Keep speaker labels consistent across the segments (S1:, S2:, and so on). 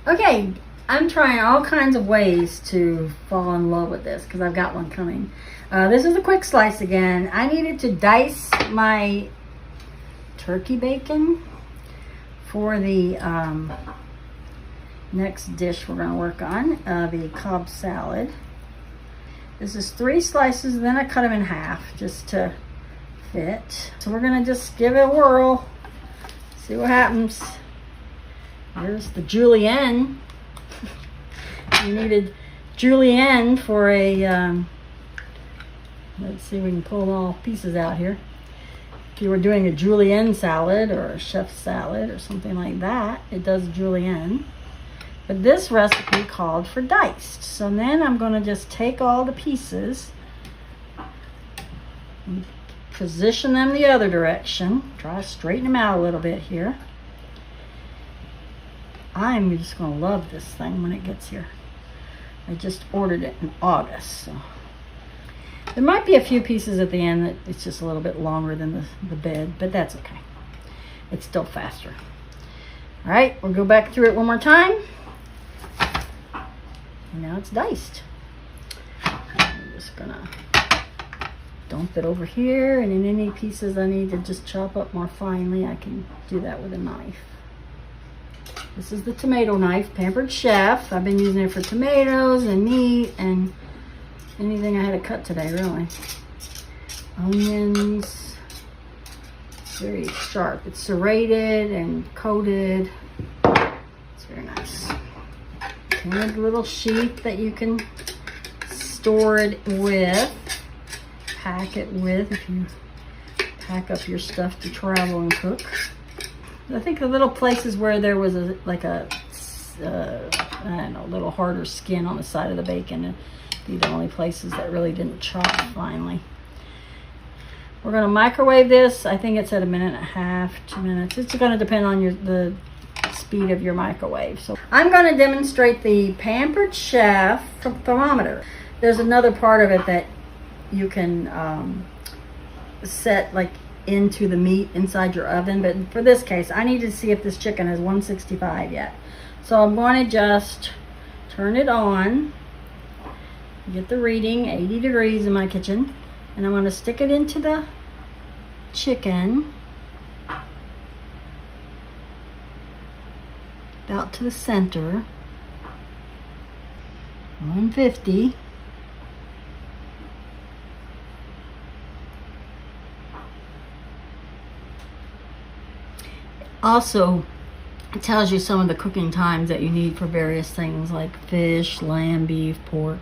S1: Okay, I'm trying all kinds of ways to fall in love with this because I've got one coming. This is a quick slice again. I needed to dice my turkey bacon for the next dish we're going to work on, the Cobb salad. This is 3 slices, then I cut them in half just to fit. So we're going to just give it a whirl, see what happens. Here's the julienne. You needed julienne for a, let's see if we can pull all pieces out here. If you were doing a julienne salad or a chef salad or something like that, it does julienne. But this recipe called for diced. So then I'm going to just take all the pieces and position them the other direction. Try to straighten them out a little bit here. I'm just going to love this thing when it gets here. I just ordered it in August, so there might be a few pieces at the end that it's just a little bit longer than the bed, but that's okay. It's still faster. All right, we'll go back through it one more time. And now it's diced. I'm just gonna dump it over here, and in any pieces I need to just chop up more finely, I can do that with a knife. This is the tomato knife, Pampered Chef. I've been using it for tomatoes and meat and anything I had to cut today, really. Onions. It's very sharp. It's serrated and coated. It's very nice. And a little sheath that you can store it with. Pack it with if you pack up your stuff to travel and cook. I think the little places where there was I don't know, little harder skin on the side of the bacon, and be the only places that really didn't chop finely. We're going to microwave this. I think it's at 1.5 minutes, 2 minutes. It's going to depend on the speed of your microwave. So I'm going to demonstrate the Pampered Chef thermometer. There's another part of it that you can set like into the meat inside your oven, but for this case I need to see if this chicken is 165 yet. So I'm going to just turn it on, get the reading, 80 degrees in my kitchen, and I'm going to stick it into the chicken about to the center. 150. Also, it tells you some of the cooking times that you need for various things like fish, lamb, beef, pork,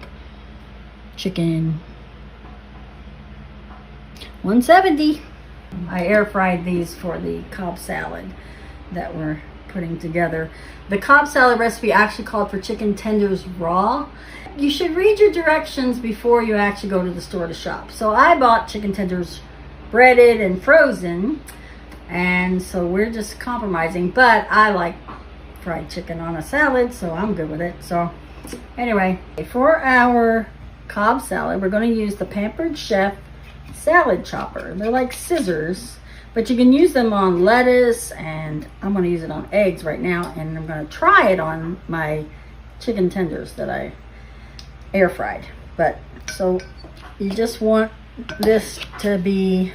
S1: chicken. 170. I air fried these for the Cobb salad that we're putting together. The Cobb salad recipe actually called for chicken tenders raw. You should read your directions before you actually go to the store to shop. So I bought chicken tenders breaded and frozen. And so we're just compromising, but I like fried chicken on a salad, so I'm good with it. So anyway, for our Cobb salad, we're going to use the Pampered Chef salad chopper. They're like scissors, but you can use them on lettuce, and I'm going to use it on eggs right now, and I'm going to try it on my chicken tenders that I air fried. But so you just want this to be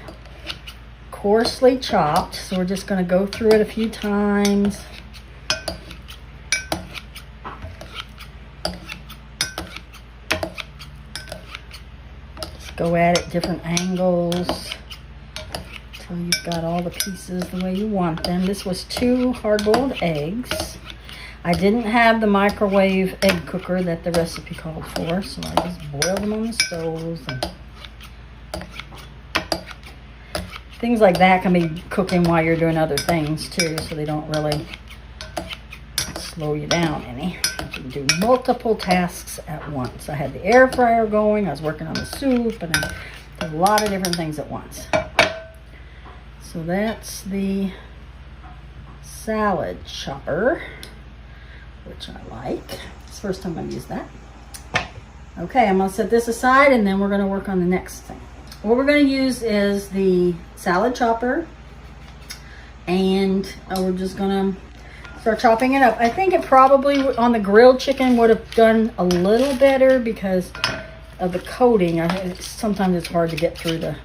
S1: coarsely chopped, so we're just going to go through it a few times. Just go at it different angles until you've got all the pieces the way you want them. This was 2 hard-boiled eggs. I didn't have the microwave egg cooker that the recipe called for, so I just boiled them on the stove. And things like that can be cooking while you're doing other things too, so they don't really slow you down any. You can do multiple tasks at once. I had the air fryer going, I was working on the soup, and I did a lot of different things at once. So that's the salad chopper, which I like. It's the first time I've used that. Okay, I'm gonna set this aside, and then we're gonna work on the next thing. What we're going to use is the salad chopper, and we're just going to start chopping it up. I think it probably on the grilled chicken would have done a little better because of the coating. Sometimes it's hard to get through the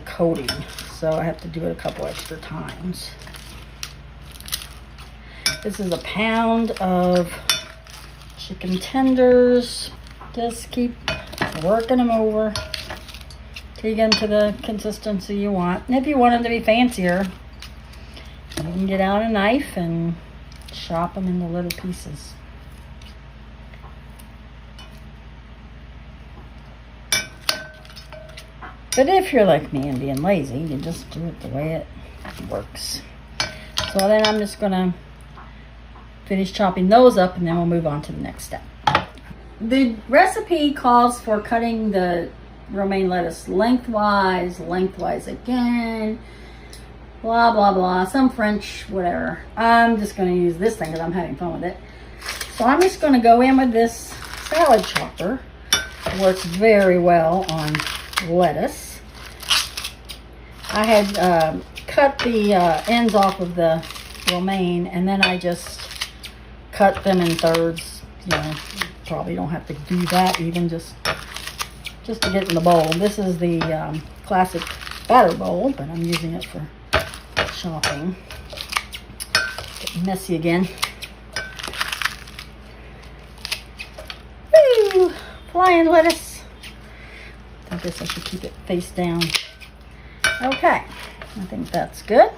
S1: coating, so I have to do it a couple extra times. This is a pound of chicken tenders. Just keep working them over till you get into the consistency you want. And if you want them to be fancier, you can get out a knife and chop them into little pieces. But if you're like me and being lazy, you just do it the way it works. So then I'm just gonna finish chopping those up and then we'll move on to the next step. The recipe calls for cutting the romaine lettuce lengthwise again, blah, blah, blah, some French, whatever. I'm just gonna use this thing because I'm having fun with it. So I'm just gonna go in with this salad chopper. It works very well on lettuce. I had cut the ends off of the romaine and then I just cut them in thirds. You know, probably don't have to do that even, just to get in the bowl. This is the classic batter bowl, but I'm using it for chopping. Getting messy again. Woo! Flying lettuce. I guess I should keep it face down. Okay, I think that's good.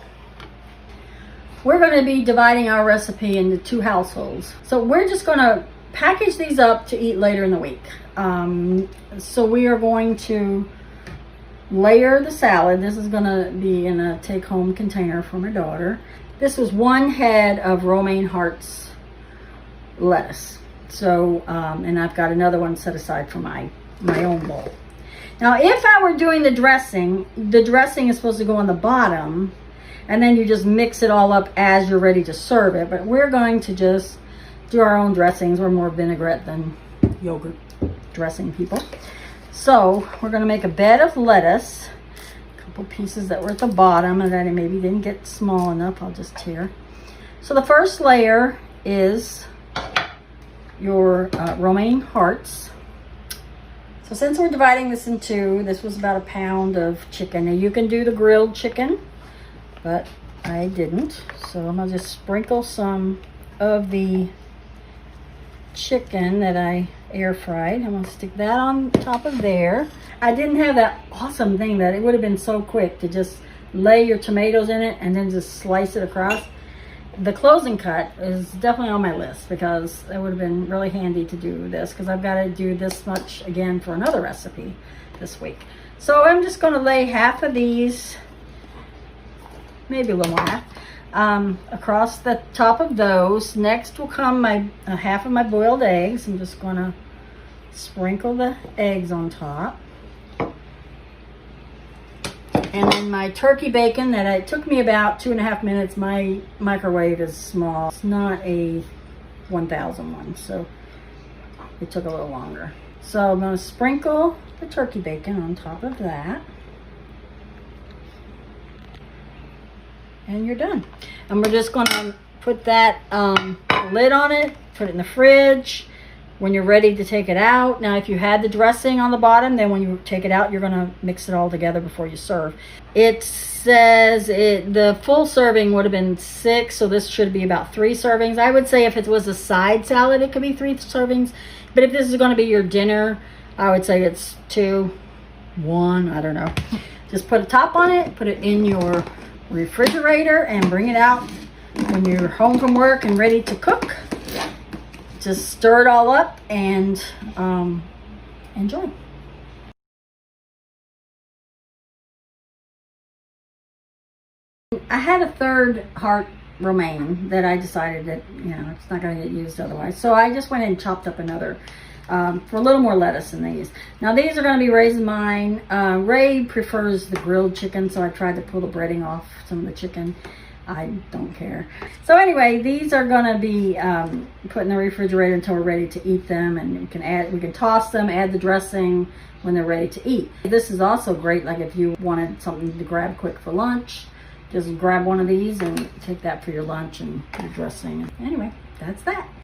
S1: We're going to be dividing our recipe into 2 households. So we're just going to package these up to eat later in the week. So we are going to layer the salad. This is going to be in a take-home container for my daughter. This was 1 head of Romaine Heart's lettuce. So, and I've got another one set aside for my own bowl. Now, if I were doing the dressing is supposed to go on the bottom, and then you just mix it all up as you're ready to serve it. But we're going to just do our own dressings. We're more vinaigrette than yogurt dressing people. So we're going to make a bed of lettuce. A couple pieces that were at the bottom and that maybe didn't get small enough. I'll just tear. So the first layer is your romaine hearts. So since we're dividing this in 2, this was about a pound of chicken. Now you can do the grilled chicken, but I didn't. So I'm gonna just sprinkle some of the chicken that I air fried. I'm gonna stick that on top of there. I didn't have that awesome thing that it would have been so quick to just lay your tomatoes in it and then just slice it across. The closing cut is definitely on my list because it would have been really handy to do this because I've got to do this much again for another recipe this week. So I'm just going to lay half of these, maybe a little more, across the top of those. Next will come my half of my boiled eggs. I'm just going to sprinkle the eggs on top. And then my turkey bacon that it took me about 2.5 minutes. My microwave is small. It's not a 1000 one, so it took a little longer. So I'm going to sprinkle the turkey bacon on top of that. And you're done. And we're just going to put that lid on it, put it in the fridge. When you're ready to take it out, now if you had the dressing on the bottom, then when you take it out, you're going to mix it all together before you serve. It says the full serving would have been 6, so this should be about 3 servings. I would say if it was a side salad, it could be 3 servings. But if this is going to be your dinner, I would say it's 2, 1, I don't know. Just put a top on it, put it in your refrigerator, and bring it out when you're home from work and ready to cook. Just stir it all up and enjoy. I had a 3rd heart romaine that I decided that, you know, it's not going to get used otherwise. So I just went and chopped up another for a little more lettuce than these. Now these are going to be Ray's mine. Ray prefers the grilled chicken, so I tried to pull the breading off some of the chicken. I don't care. So anyway, these are going to be put in the refrigerator until we're ready to eat them, and we can toss them, add the dressing when they're ready to eat. This is also great, like if you wanted something to grab quick for lunch, just grab one of these and take that for your lunch and your dressing. Anyway, that's that.